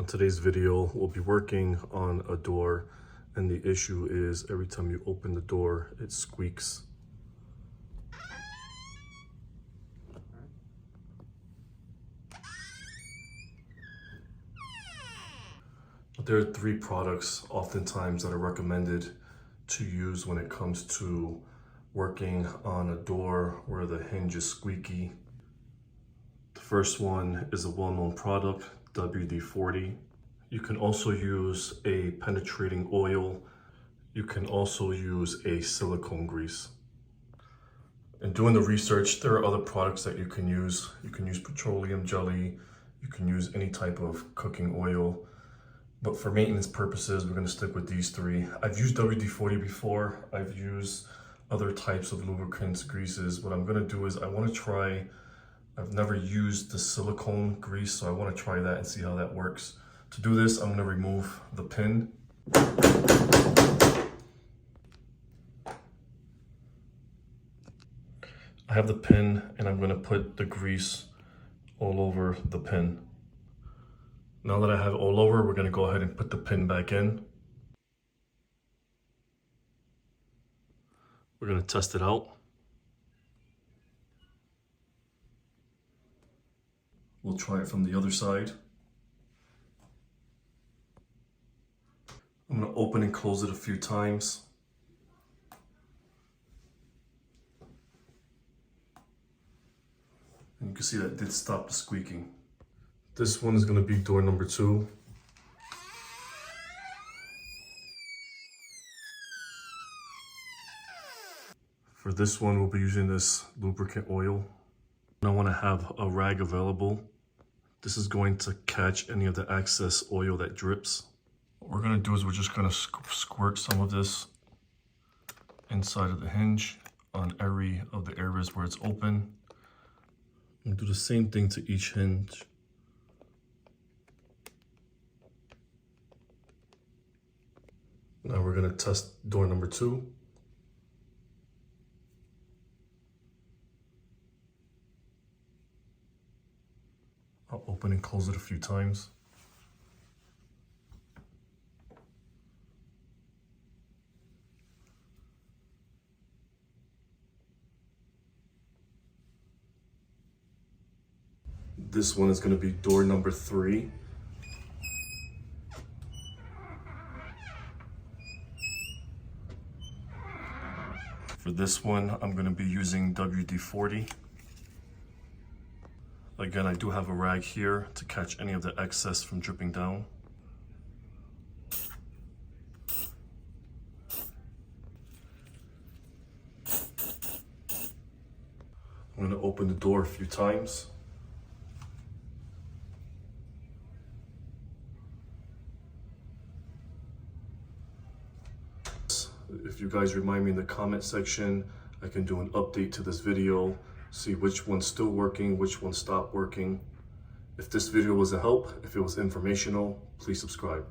On today's video, we'll be working on a door, and the issue is every time you open the door, it squeaks. There are 3 products oftentimes that are recommended to use when it comes to working on a door where the hinge is squeaky. The first one is a well-known product, WD-40. You can also use a penetrating oil. You can also use a silicone grease. In doing the research, there are other products that you can use. You can use petroleum jelly. You can use any type of cooking oil. But for maintenance purposes, we're going to stick with these 3. I've used WD-40 before. I've used other types of lubricants, greases. What I'm going to do is I've never used the silicone grease, so I want to try that and see how that works. To do this, I'm going to remove the pin. I have the pin, and I'm going to put the grease all over the pin. Now that I have it all over, we're going to go ahead and put the pin back in. We're going to test it out. We'll try it from the other side. I'm going to open and close it a few times. And you can see that did stop the squeaking. This one is going to be door number 2. For this one, we'll be using this lubricant oil. I want to have a rag available. This is going to catch any of the excess oil that drips. What we're going to do is we're just going to squirt some of this inside of the hinge on every of the areas where it's open. And do the same thing to each hinge. Now we're going to test door number 2. I'll open and close it a few times. This one is going to be door number 3. For this one, I'm going to be using WD-40. Again, I do have a rag here to catch any of the excess from dripping down. I'm going to open the door a few times. If you guys remind me in the comment section, I can do an update to this video, see which one's still working, which one stopped working. If this video was a help, if it was informational, please subscribe.